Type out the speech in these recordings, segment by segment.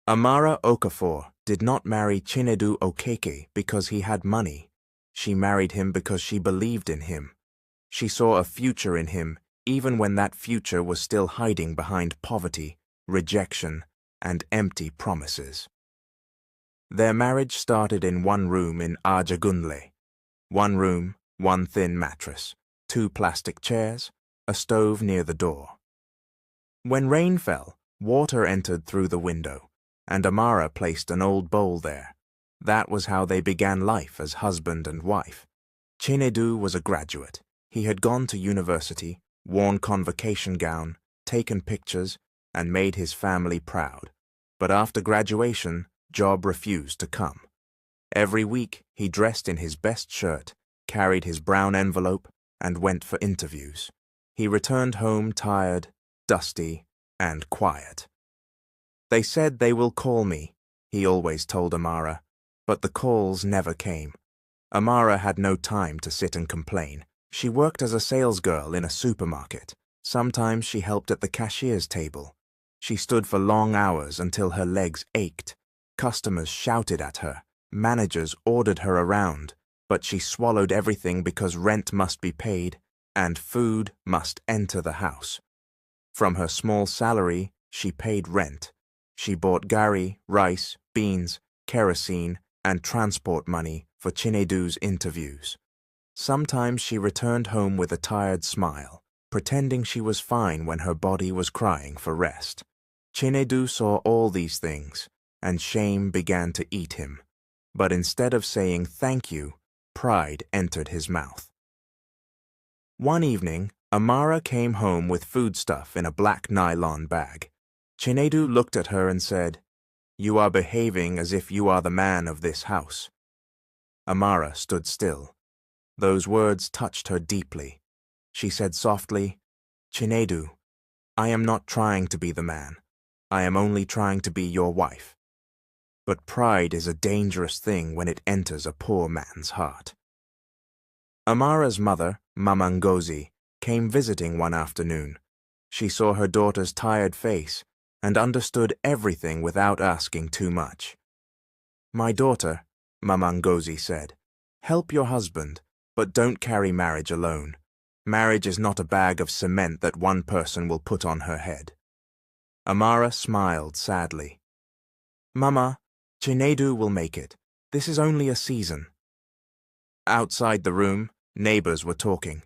Amara Okafor did not marry Chinedu Okeke because he had money. She married him because she believed in him. She saw a future in him, even when that future was still hiding behind poverty, rejection, and empty promises. Their marriage started in one room in Ajagunle. One room, one thin mattress, 2 plastic chairs, a stove near the door. When rain fell, water entered through the window, and Amara placed an old bowl there. That was how they began life as husband and wife. Chinedu was a graduate. He had gone to university, worn convocation gown, taken pictures, and made his family proud. But after graduation, job refused to come. Every week, he dressed in his best shirt, carried his brown envelope, and went for interviews. He returned home tired, dusty, and quiet. "They said they will call me," he always told Amara, but the calls never came. Amara had no time to sit and complain. She worked as a salesgirl in a supermarket. Sometimes she helped at the cashier's table. She stood for long hours until her legs ached. Customers shouted at her. Managers ordered her around, but she swallowed everything because rent must be paid and food must enter the house. From her small salary, she paid rent. She bought gari, rice, beans, kerosene, and transport money for Chinedu's interviews. Sometimes she returned home with a tired smile, pretending she was fine when her body was crying for rest. Chinedu saw all these things, and shame began to eat him. But instead of saying thank you, pride entered his mouth. One evening, Amara came home with foodstuff in a black nylon bag. Chinedu looked at her and said, "You are behaving as if you are the man of this house." Amara stood still. Those words touched her deeply. She said softly, "Chinedu, I am not trying to be the man. I am only trying to be your wife." But pride is a dangerous thing when it enters a poor man's heart. Amara's mother, Mama Ngozi, came visiting one afternoon. She saw her daughter's tired face and understood everything without asking too much. "My daughter," Mama Ngozi said, "help your husband, but don't carry marriage alone. Marriage is not a bag of cement that one person will put on her head." Amara smiled sadly. "Mama, Chinedu will make it. This is only a season." Outside the room, neighbors were talking.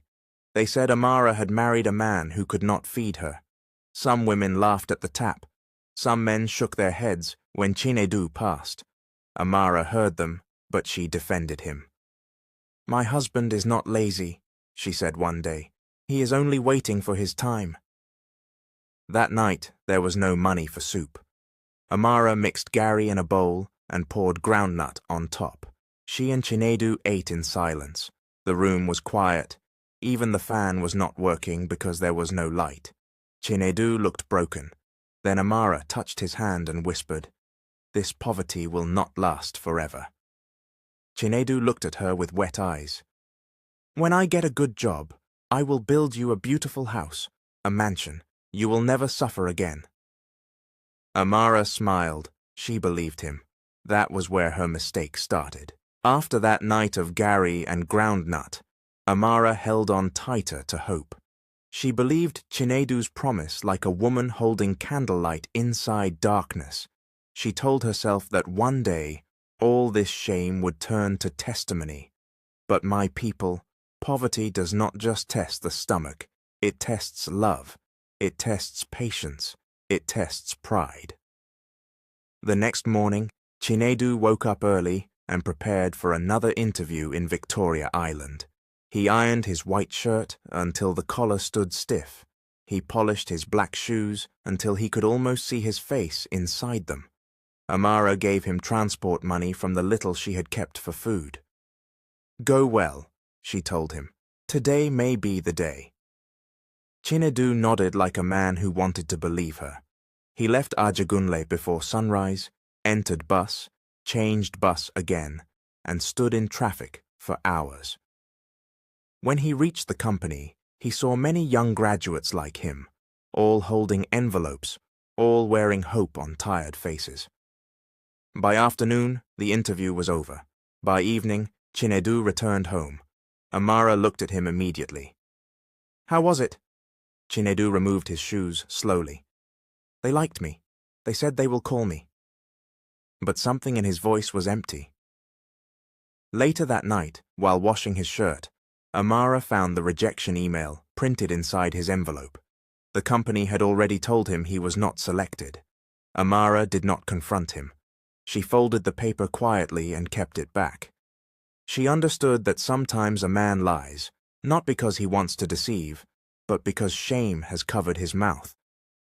They said Amara had married a man who could not feed her. Some women laughed at the tap. Some men shook their heads when Chinedu passed. Amara heard them, but she defended him. "My husband is not lazy," she said one day. "He is only waiting for his time." That night, there was no money for soup. Amara mixed gari in a bowl and poured groundnut on top. She and Chinedu ate in silence. The room was quiet. Even the fan was not working because there was no light. Chinedu looked broken. Then Amara touched his hand and whispered, "This poverty will not last forever." Chinedu looked at her with wet eyes. "When I get a good job, I will build you a beautiful house, a mansion. You will never suffer again." Amara smiled. She believed him. That was where her mistake started. After that night of gari and groundnut, Amara held on tighter to hope. She believed Chinedu's promise like a woman holding candlelight inside darkness. She told herself that one day all this shame would turn to testimony. But my people, poverty does not just test the stomach. It tests love. It tests patience. It tests pride. The next morning, Chinedu woke up early and prepared for another interview in Victoria Island. He ironed his white shirt until the collar stood stiff. He polished his black shoes until he could almost see his face inside them. Amara gave him transport money from the little she had kept for food. "Go well," she told him. "Today may be the day." Chinedu nodded like a man who wanted to believe her. He left Ajagunle before sunrise, entered bus, changed bus again, and stood in traffic for hours. When he reached the company, he saw many young graduates like him, all holding envelopes, all wearing hope on tired faces. By afternoon, the interview was over. By evening, Chinedu returned home. Amara looked at him immediately. "How was it?" Chinedu removed his shoes slowly. "They liked me. They said they will call me." But something in his voice was empty. Later that night, while washing his shirt, Amara found the rejection email printed inside his envelope. The company had already told him he was not selected. Amara did not confront him. She folded the paper quietly and kept it back. She understood that sometimes a man lies, not because he wants to deceive, but because shame has covered his mouth.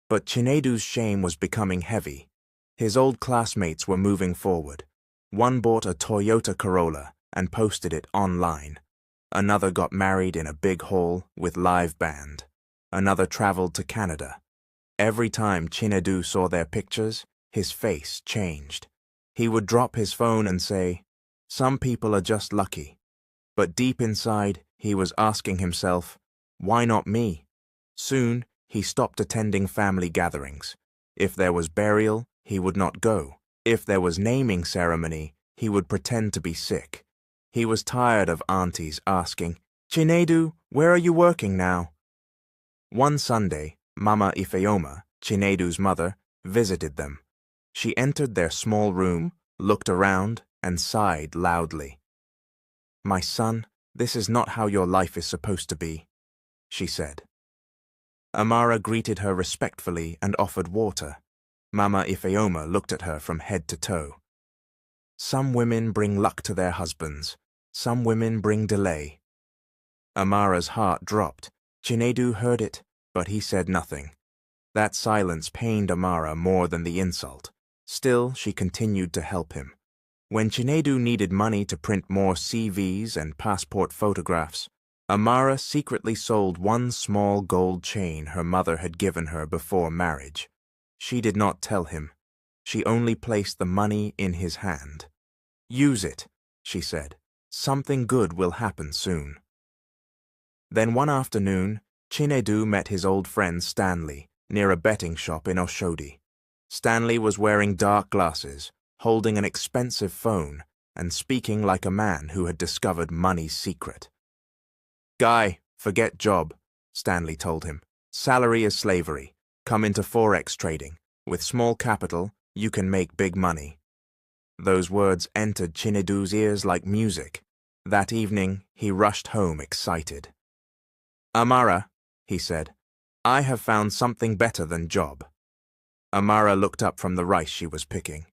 But Chinedu's shame was becoming heavy. His old classmates were moving forward. One bought a Toyota Corolla and posted it online. Another got married in a big hall with live band. Another traveled to Canada. Every time Chinedu saw their pictures, his face changed. He would drop his phone and say, "Some people are just lucky." But deep inside, he was asking himself, "Why not me?" Soon, he stopped attending family gatherings. If there was burial, he would not go. If there was naming ceremony, he would pretend to be sick. He was tired of aunties asking, "Chinedu, where are you working now?" One Sunday, Mama Ifeoma, Chinedu's mother, visited them. She entered their small room, looked around, and sighed loudly. "My son, this is not how your life is supposed to be," she said. Amara greeted her respectfully and offered water. Mama Ifeoma looked at her from head to toe. "Some women bring luck to their husbands. Some women bring delay." Amara's heart dropped. Chinedu heard it, but he said nothing. That silence pained Amara more than the insult. Still, she continued to help him. When Chinedu needed money to print more CVs and passport photographs, Amara secretly sold one small gold chain her mother had given her before marriage. She did not tell him. She only placed the money in his hand. "Use it," she said. "Something good will happen soon." Then one afternoon, Chinedu met his old friend Stanley near a betting shop in Oshodi. Stanley was wearing dark glasses, holding an expensive phone, and speaking like a man who had discovered money's secret. "Guy, forget job," Stanley told him. "Salary is slavery. Come into Forex trading. With small capital, you can make big money." Those words entered Chinedu's ears like music. That evening, he rushed home excited. "Amara," he said, "I have found something better than job." Amara looked up from the rice she was picking.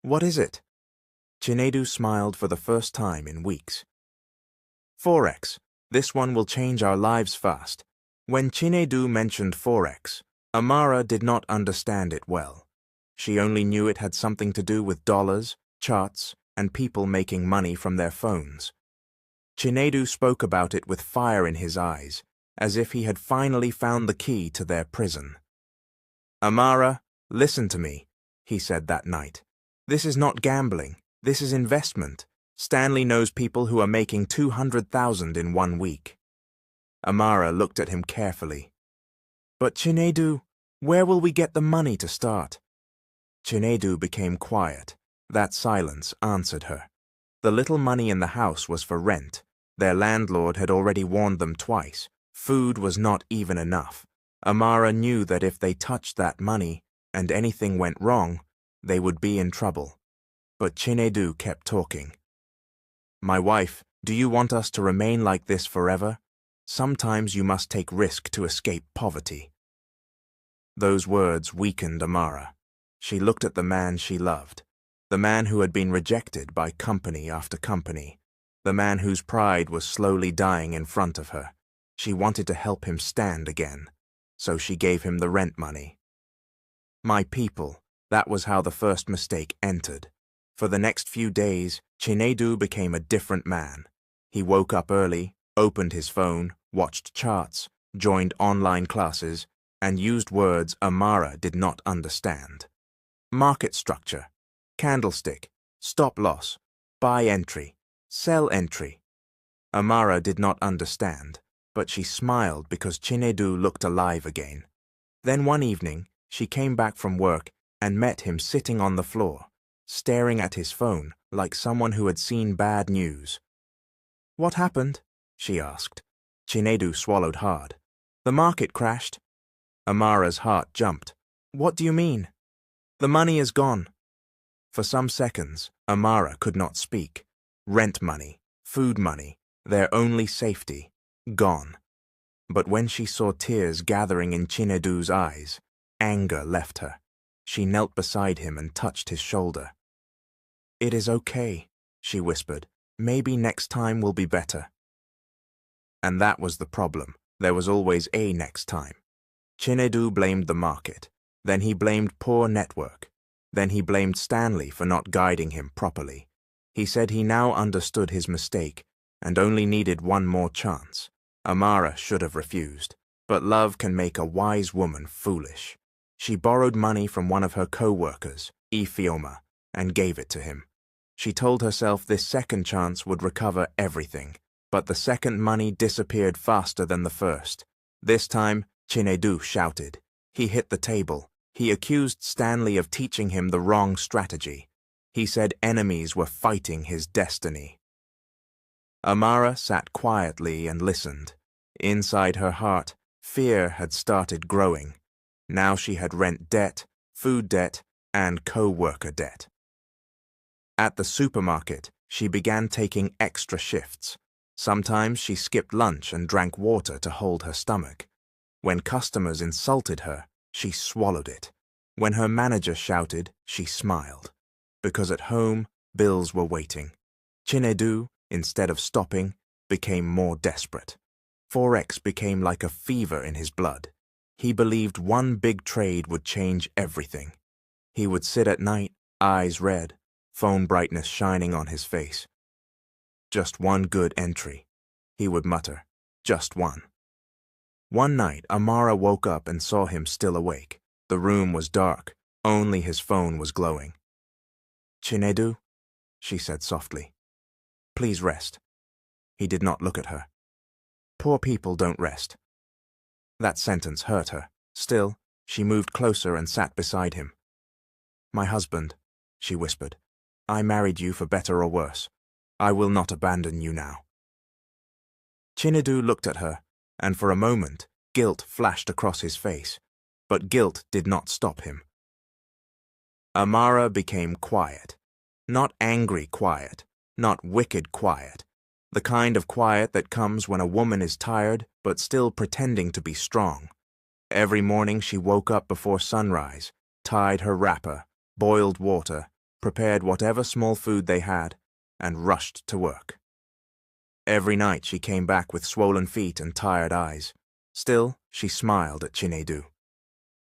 "What is it?" Chinedu smiled for the first time in weeks. "Forex. This one will change our lives fast." When Chinedu mentioned Forex, Amara did not understand it well. She only knew it had something to do with dollars, charts, and people making money from their phones. Chinedu spoke about it with fire in his eyes, as if he had finally found the key to their prison. "Amara, listen to me," he said that night. "This is not gambling. This is investment. Stanley knows people who are making 200,000 in 1 week. Amara looked at him carefully. "But Chinedu, where will we get the money to start?" Chinedu became quiet. That silence answered her. The little money in the house was for rent. Their landlord had already warned them twice. Food was not even enough. Amara knew that if they touched that money, and anything went wrong, they would be in trouble. But Chinedu kept talking. "My wife, do you want us to remain like this forever? Sometimes you must take risk to escape poverty." Those words weakened Amara. She looked at the man she loved, the man who had been rejected by company after company, the man whose pride was slowly dying in front of her. She wanted to help him stand again, so she gave him the rent money. My people, that was how the first mistake entered. For the next few days, Chinedu became a different man. He woke up early, opened his phone, watched charts, joined online classes, and used words Amara did not understand. Market structure, candlestick, stop loss, buy entry, sell entry. Amara did not understand, but she smiled because Chinedu looked alive again. Then one evening, she came back from work and met him sitting on the floor, staring at his phone like someone who had seen bad news. "What happened?" she asked. Chinedu swallowed hard. "The market crashed." Amara's heart jumped. "What do you mean?" "The money is gone." For some seconds, Amara could not speak. Rent money, food money, their only safety, gone. But when she saw tears gathering in Chinedu's eyes, anger left her. She knelt beside him and touched his shoulder. "It is okay," she whispered. "Maybe next time will be better." And that was the problem. There was always a next time. Chinedu blamed the market. Then he blamed poor network. Then he blamed Stanley for not guiding him properly. He said he now understood his mistake and only needed one more chance. Amara should have refused, but love can make a wise woman foolish. She borrowed money from one of her co-workers, Ifioma, and gave it to him. She told herself this second chance would recover everything, but the second money disappeared faster than the first. This time, Chinedu shouted. He hit the table. He accused Stanley of teaching him the wrong strategy. He said enemies were fighting his destiny. Amara sat quietly and listened. Inside her heart, fear had started growing. Now she had rent debt, food debt, and co-worker debt. At the supermarket, she began taking extra shifts. Sometimes she skipped lunch and drank water to hold her stomach. When customers insulted her, she swallowed it. When her manager shouted, she smiled. Because at home, bills were waiting. Chinedu, instead of stopping, became more desperate. Forex became like a fever in his blood. He believed one big trade would change everything. He would sit at night, eyes red, phone brightness shining on his face. "Just one good entry," he would mutter. "Just one." One night, Amara woke up and saw him still awake. The room was dark. Only his phone was glowing. "Chinedu," she said softly. "Please rest." He did not look at her. "Poor people don't rest." That sentence hurt her. Still, she moved closer and sat beside him. "My husband," she whispered. "I married you for better or worse. I will not abandon you now." Chinedu looked at her, and for a moment, guilt flashed across his face. But guilt did not stop him. Amara became quiet. Not angry quiet, not wicked quiet. The kind of quiet that comes when a woman is tired but still pretending to be strong. Every morning she woke up before sunrise, tied her wrapper, boiled water, prepared whatever small food they had, and rushed to work. Every night she came back with swollen feet and tired eyes. Still, she smiled at Chinedu.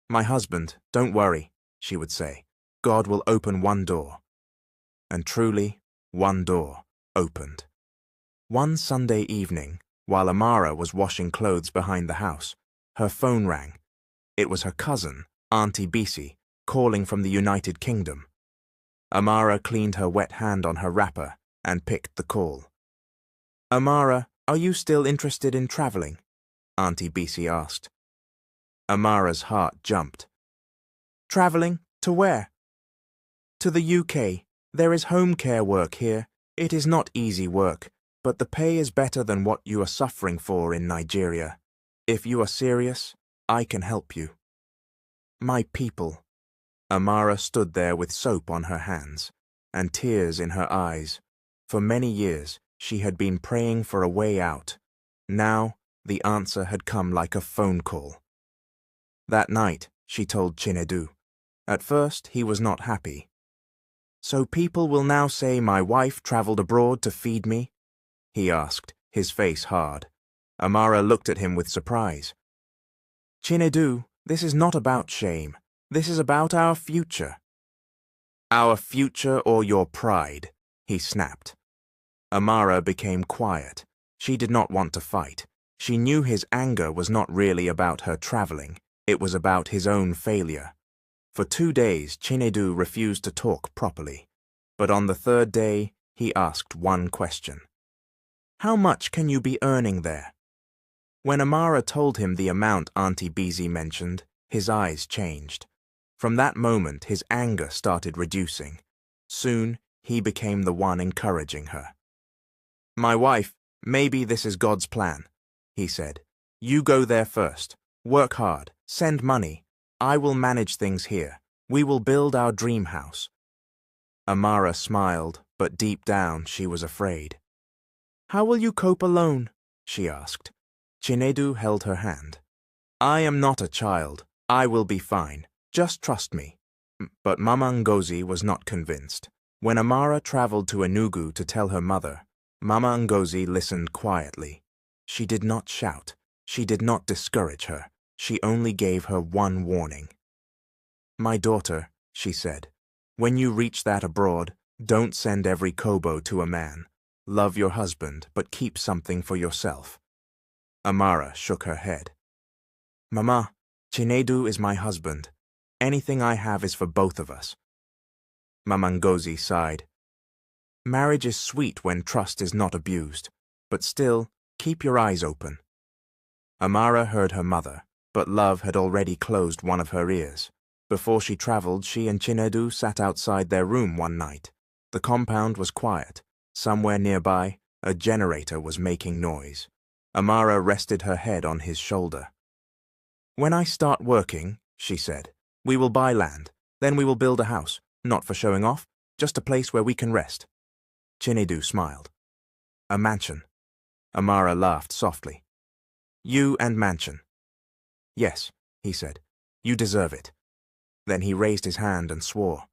"My husband, don't worry," she would say. "God will open one door." And truly, one door opened. One Sunday evening, while Amara was washing clothes behind the house, her phone rang. It was her cousin, Auntie Bisi, calling from the United Kingdom. Amara cleaned her wet hand on her wrapper and picked the call. "Amara, are you still interested in traveling?" Auntie Bisi asked. Amara's heart jumped. "Traveling? To where?" "To the UK. There is home care work here. It is not easy work, but the pay is better than what you are suffering for in Nigeria. If you are serious, I can help you." "My people." Amara stood there with soap on her hands and tears in her eyes. For many years, she had been praying for a way out. Now, the answer had come like a phone call. That night, she told Chinedu. At first, he was not happy. "So people will now say my wife traveled abroad to feed me?" he asked, his face hard. Amara looked at him with surprise. "Chinedu, this is not about shame. This is about our future." "Our future or your pride?" he snapped. Amara became quiet. She did not want to fight. She knew his anger was not really about her traveling. It was about his own failure. For 2 days, Chinedu refused to talk properly. But on the third day, he asked one question. "How much can you be earning there?" When Amara told him the amount Auntie Bisi mentioned, his eyes changed. From that moment, his anger started reducing. Soon, he became the one encouraging her. "My wife, maybe this is God's plan," he said. "You go there first. Work hard. Send money. I will manage things here. We will build our dream house." Amara smiled, but deep down she was afraid. "How will you cope alone?" she asked. Chinedu held her hand. "I am not a child. I will be fine. Just trust me." But Mama Ngozi was not convinced. When Amara traveled to Enugu to tell her mother, Mama Ngozi listened quietly. She did not shout. She did not discourage her. She only gave her one warning. "My daughter," she said, "when you reach that abroad, don't send every kobo to a man. Love your husband, but keep something for yourself." Amara shook her head. "Mama, Chinedu is my husband. Anything I have is for both of us." Mama Ngozi sighed. "Marriage is sweet when trust is not abused, but still, keep your eyes open." Amara heard her mother, but love had already closed one of her ears. Before she traveled, she and Chinedu sat outside their room one night. The compound was quiet. Somewhere nearby, a generator was making noise. Amara rested her head on his shoulder. "When I start working," she said, "we will buy land. Then we will build a house, not for showing off, just a place where we can rest." Chinedu smiled. "A mansion." Amara laughed softly. "You and mansion." "Yes," he said, "you deserve it." Then he raised his hand and swore.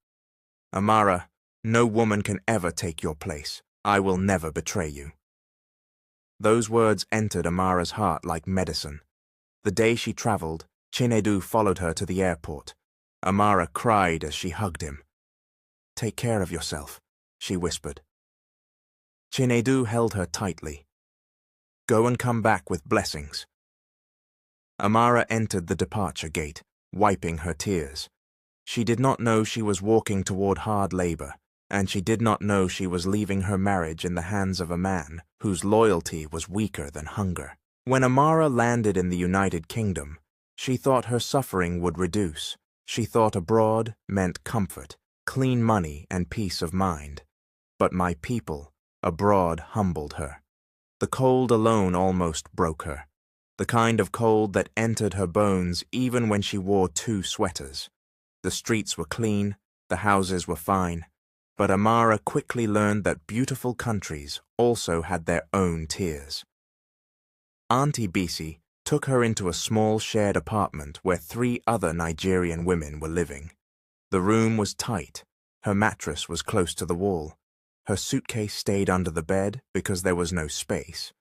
"Amara, no woman can ever take your place. I will never betray you." Those words entered Amara's heart like medicine. The day she traveled, Chinedu followed her to the airport. Amara cried as she hugged him. "Take care of yourself," she whispered. Chinedu held her tightly. "Go and come back with blessings." Amara entered the departure gate, wiping her tears. She did not know she was walking toward hard labor, and she did not know she was leaving her marriage in the hands of a man whose loyalty was weaker than hunger. When Amara landed in the United Kingdom, she thought her suffering would reduce. She thought abroad meant comfort, clean money, and peace of mind. But my people abroad humbled her. The cold alone almost broke her. The kind of cold that entered her bones even when she wore 2 sweaters. The streets were clean, the houses were fine, but Amara quickly learned that beautiful countries also had their own tears. Auntie Bisi took her into a small shared apartment where 3 other Nigerian women were living. The room was tight. Her mattress was close to the wall. Her suitcase stayed under the bed because there was no space.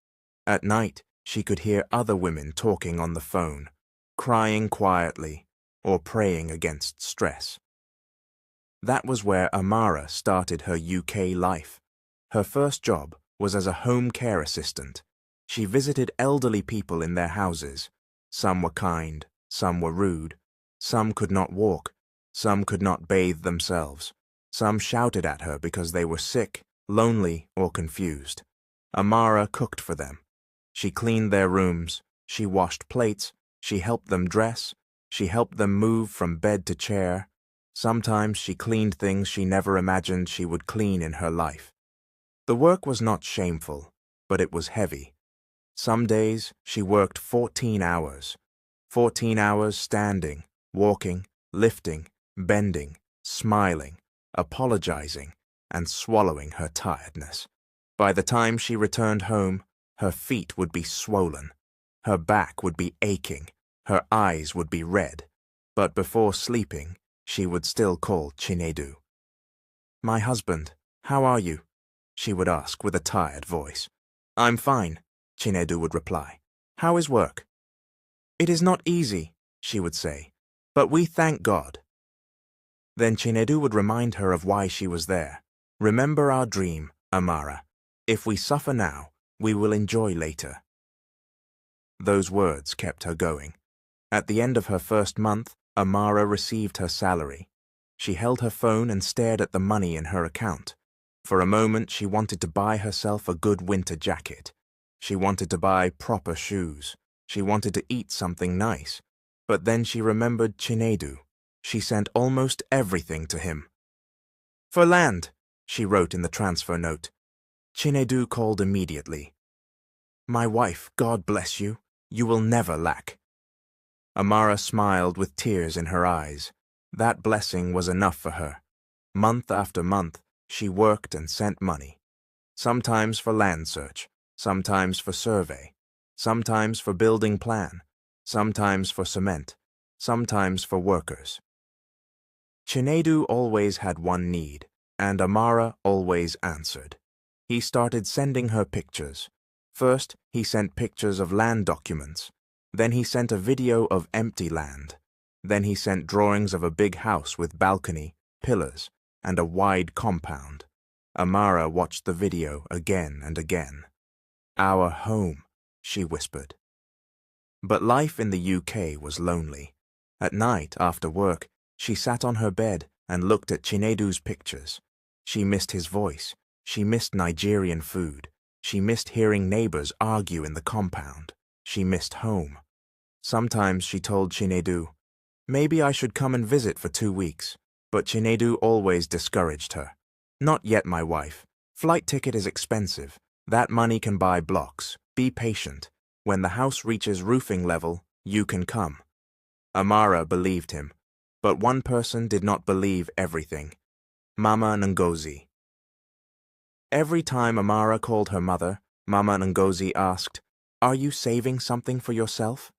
At night, she could hear other women talking on the phone, crying quietly, or praying against stress. That was where Amara started her UK life. Her first job was as a home care assistant. She visited elderly people in their houses. Some were kind, some were rude. Some could not walk, some could not bathe themselves. Some shouted at her because they were sick, lonely, or confused. Amara cooked for them. She cleaned their rooms, she washed plates, she helped them dress, she helped them move from bed to chair. Sometimes she cleaned things she never imagined she would clean in her life. The work was not shameful, but it was heavy. Some days she worked 14 hours. 14 hours standing, walking, lifting, bending, smiling, apologizing, and swallowing her tiredness. By the time she returned home, her feet would be swollen, her back would be aching, her eyes would be red, but before sleeping, she would still call Chinedu. "My husband, how are you?" she would ask with a tired voice. "I'm fine," Chinedu would reply. "How is work?" "It is not easy," she would say, "but we thank God." Then Chinedu would remind her of why she was there. "Remember our dream, Amara. If we suffer now, we will enjoy later." Those words kept her going. At the end of her first month, Amara received her salary. She held her phone and stared at the money in her account. For a moment, she wanted to buy herself a good winter jacket. She wanted to buy proper shoes. She wanted to eat something nice. But then she remembered Chinedu. She sent almost everything to him. For land, she wrote in the transfer note. Chinedu called immediately. My wife, God bless you. You will never lack. Amara smiled with tears in her eyes. That blessing was enough for her. Month after month, she worked and sent money. Sometimes for land search, sometimes for survey, sometimes for building plan, sometimes for cement, sometimes for workers. Chinedu always had one need, and Amara always answered. He started sending her pictures. First, he sent pictures of land documents. Then he sent a video of empty land. Then he sent drawings of a big house with balcony, pillars, and a wide compound. Amara watched the video again and again. Our home, she whispered. But life in the UK was lonely. At night, after work, she sat on her bed and looked at Chinedu's pictures. She missed his voice. She missed Nigerian food. She missed hearing neighbors argue in the compound. She missed home. Sometimes she told Chinedu, maybe I should come and visit for 2 weeks. But Chinedu always discouraged her. Not yet, my wife. Flight ticket is expensive. That money can buy blocks. Be patient. When the house reaches roofing level, you can come. Amara believed him. But one person did not believe everything. Mama Ngozi. Every time Amara called her mother, Mama Ngozi asked, Are you saving something for yourself?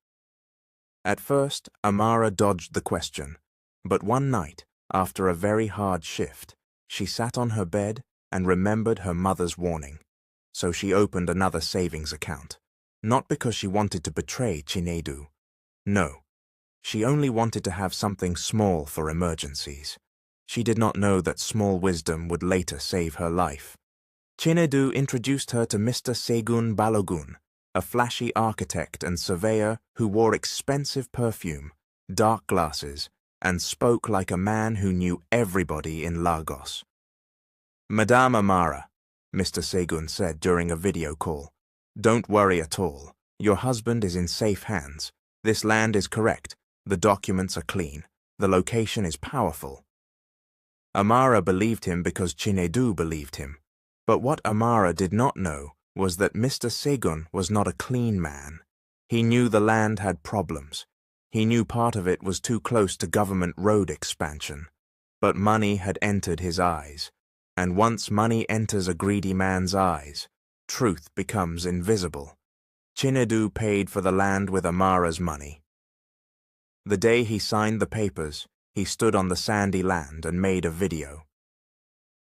At first, Amara dodged the question. But one night, after a very hard shift, she sat on her bed and remembered her mother's warning. So she opened another savings account. Not because she wanted to betray Chinedu. No. She only wanted to have something small for emergencies. She did not know that small wisdom would later save her life. Chinedu introduced her to Mr. Segun Balogun, a flashy architect and surveyor who wore expensive perfume, dark glasses, and spoke like a man who knew everybody in Lagos. Madame Amara, Mr. Segun said during a video call, don't worry at all. Your husband is in safe hands. This land is correct. The documents are clean. The location is powerful. Amara believed him because Chinedu believed him. But what Amara did not know was that Mr. Segun was not a clean man. He knew the land had problems. He knew part of it was too close to government road expansion. But money had entered his eyes. And once money enters a greedy man's eyes, truth becomes invisible. Chinedu paid for the land with Amara's money. The day he signed the papers, he stood on the sandy land and made a video.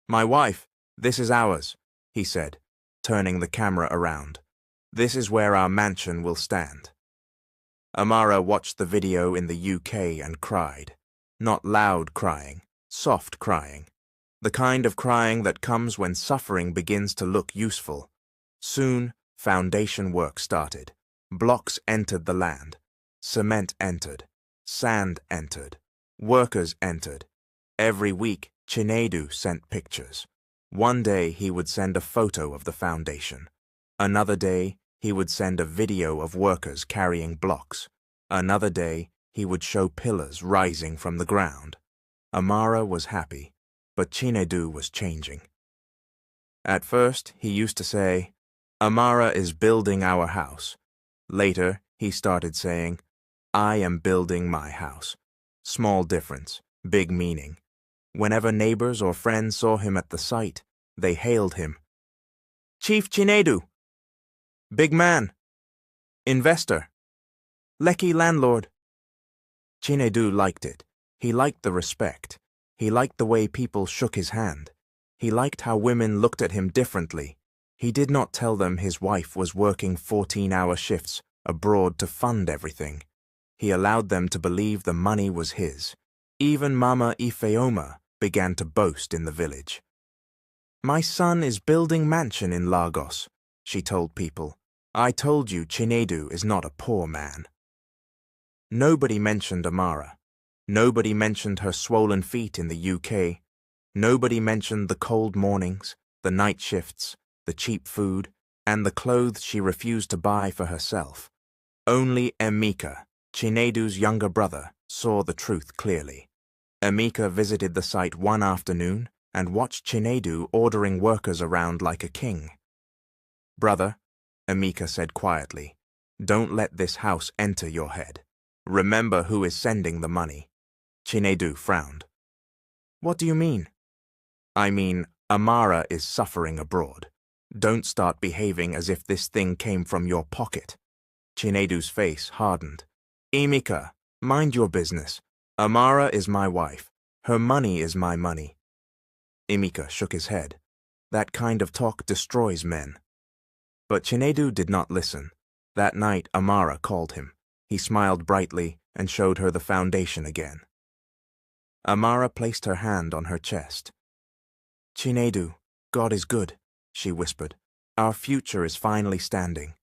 My wife, this is ours, he said, turning the camera around. This is where our mansion will stand. Amara watched the video in the UK and cried. Not loud crying, soft crying. The kind of crying that comes when suffering begins to look useful. Soon, foundation work started. Blocks entered the land. Cement entered. Sand entered. Workers entered. Every week, Chinedu sent pictures. One day he would send a photo of the foundation. Another day, he would send a video of workers carrying blocks. Another day, he would show pillars rising from the ground. Amara was happy, but Chinedu was changing. At first, he used to say, Amara is building our house. Later, he started saying, I am building my house. Small difference, big meaning. Whenever neighbors or friends saw him at the site, they hailed him. Chief Chinedu. Big man. Investor. Lekki landlord. Chinedu liked it. He liked the respect. He liked the way people shook his hand. He liked how women looked at him differently. He did not tell them his wife was working 14-hour shifts abroad to fund everything. He allowed them to believe the money was his. Even Mama Ifeoma began to boast in the village. My son is building mansion in Lagos, she told people. I told you Chinedu is not a poor man. Nobody mentioned Amara. Nobody mentioned her swollen feet in the UK. Nobody mentioned the cold mornings, the night shifts, the cheap food, and the clothes she refused to buy for herself. Only Emeka, Chinedu's younger brother, saw the truth clearly. Emeka visited the site one afternoon and watched Chinedu ordering workers around like a king. "Brother," Emeka said quietly, "don't let this house enter your head. Remember who is sending the money." Chinedu frowned. "What do you mean?" "I mean, Amara is suffering abroad. Don't start behaving as if this thing came from your pocket." Chinedu's face hardened. "Emeka, mind your business. Amara is my wife. Her money is my money." Emeka shook his head. "That kind of talk destroys men." But Chinedu did not listen. That night Amara called him. He smiled brightly and showed her the foundation again. Amara placed her hand on her chest. "Chinedu, God is good," she whispered. "Our future is finally standing."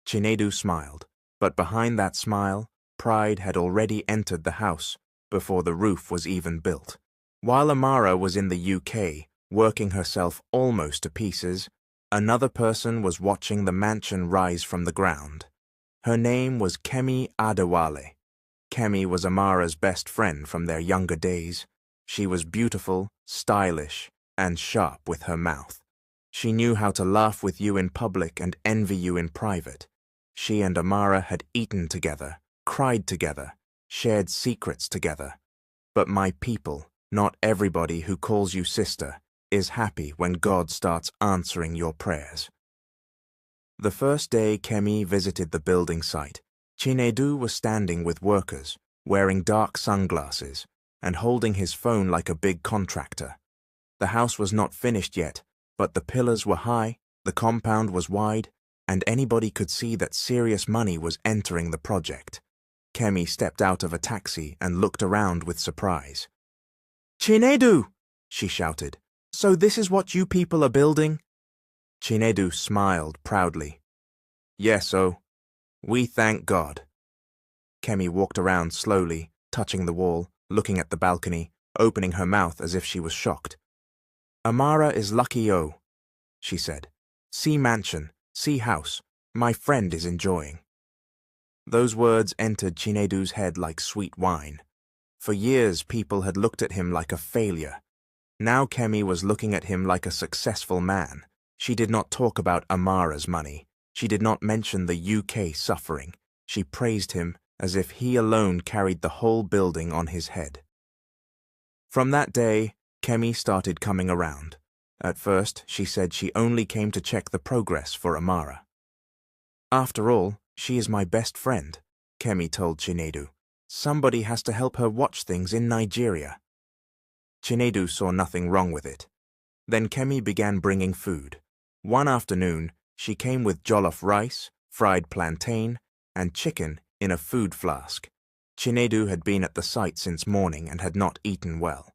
Chinedu smiled, but behind that smile, pride had already entered the house before the roof was even built. While Amara was in the UK, working herself almost to pieces, another person was watching the mansion rise from the ground. Her name was Kemi Adewale. Kemi was Amara's best friend from their younger days. She was beautiful, stylish, and sharp with her mouth. She knew how to laugh with you in public and envy you in private. She and Amara had eaten together, cried together, shared secrets together. But my people, not everybody who calls you sister, is happy when God starts answering your prayers. The first day Kemi visited the building site, Chinedu was standing with workers, wearing dark sunglasses, and holding his phone like a big contractor. The house was not finished yet, but the pillars were high, the compound was wide, and anybody could see that serious money was entering the project. Kemi stepped out of a taxi and looked around with surprise. "Chinedu!" she shouted. "So this is what you people are building?" Chinedu smiled proudly. "Yes, oh, we thank God." Kemi walked around slowly, touching the wall, looking at the balcony, opening her mouth as if she was shocked. "Amara is lucky, oh," she said. "See mansion, see house. My friend is enjoying." Those words entered Chinedu's head like sweet wine. For years, people had looked at him like a failure. Now Kemi was looking at him like a successful man. She did not talk about Amara's money. She did not mention the UK suffering. She praised him as if he alone carried the whole building on his head. From that day, Kemi started coming around. At first, she said she only came to check the progress for Amara. "After all, she is my best friend," Kemi told Chinedu. "Somebody has to help her watch things in Nigeria." Chinedu saw nothing wrong with it. Then Kemi began bringing food. One afternoon, she came with jollof rice, fried plantain, and chicken in a food flask. Chinedu had been at the site since morning and had not eaten well.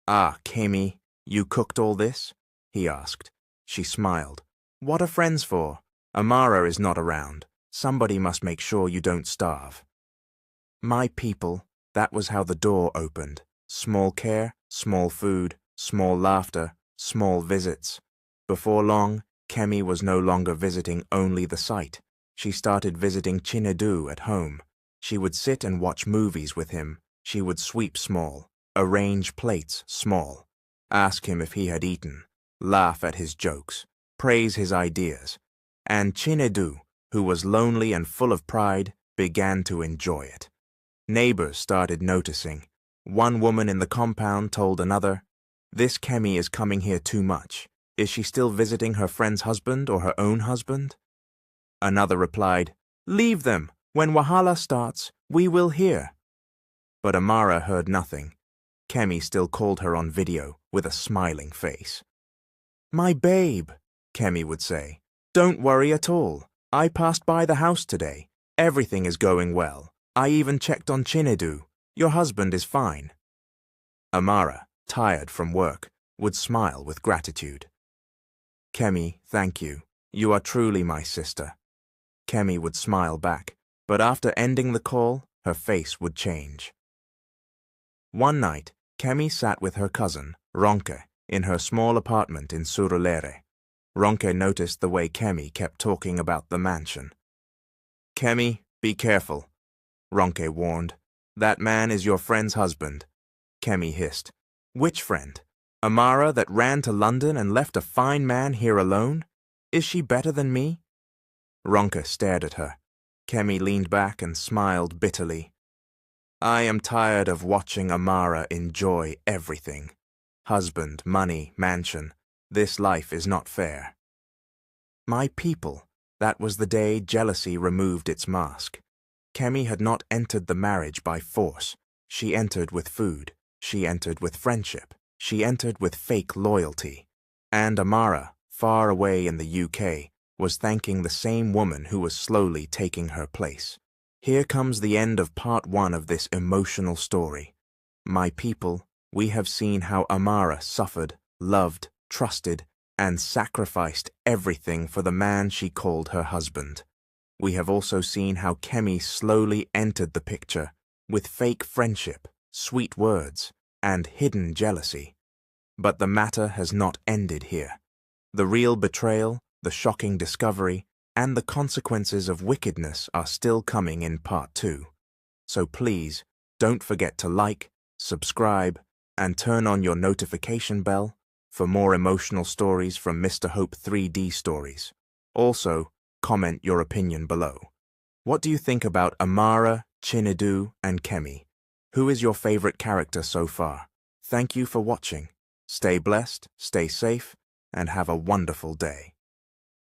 "Ah, Kemi, you cooked all this?" he asked. She smiled. "What are friends for? Amara is not around. Somebody must make sure you don't starve." My people, that was how the door opened. Small care, small food, small laughter, small visits. Before long, Kemi was no longer visiting only the site. She started visiting Chinedu at home. She would sit and watch movies with him. She would sweep small, arrange plates small, ask him if he had eaten, laugh at his jokes, praise his ideas. And Chinedu, who was lonely and full of pride, began to enjoy it. Neighbors started noticing. One woman in the compound told another, "This Kemi is coming here too much. Is she still visiting her friend's husband or her own husband?" Another replied, "Leave them. When Wahala starts, we will hear." But Amara heard nothing. Kemi still called her on video with a smiling face. "My babe," Kemi would say, "don't worry at all. I passed by the house today. Everything is going well. I even checked on Chinedu. Your husband is fine." Amara, tired from work, would smile with gratitude. "Kemi, thank you. You are truly my sister." Kemi would smile back, but after ending the call, her face would change. One night, Kemi sat with her cousin, Ronke, in her small apartment in Surulere. Ronke noticed the way Kemi kept talking about the mansion. "Kemi, be careful," Ronke warned. "That man is your friend's husband." Kemi hissed. "Which friend?" Amara that ran to London and left a fine man here alone? Is she better than me? Ronka stared at her. Kemi leaned back and smiled bitterly. I am tired of watching Amara enjoy everything. Husband, money, mansion. This life is not fair. My people, that was the day jealousy removed its mask. Kemi had not entered the marriage by force. She entered with food. She entered with friendship. She entered with fake loyalty. And Amara, far away in the UK, was thanking the same woman who was slowly taking her place. Here comes the end of part 1 of this emotional story. My people, we have seen how Amara suffered, loved, trusted, and sacrificed everything for the man she called her husband. We have also seen how Kemi slowly entered the picture with fake friendship, sweet words, and hidden jealousy. But the matter has not ended here. The real betrayal, the shocking discovery, and the consequences of wickedness are still coming in part 2. So please, don't forget to like, subscribe, and turn on your notification bell for more emotional stories from Mr. Hope 3D Stories. Also, comment your opinion below. What do you think about Amara, Chinedu, and Kemi? Who is your favorite character so far? Thank you for watching. Stay blessed, stay safe, and have a wonderful day.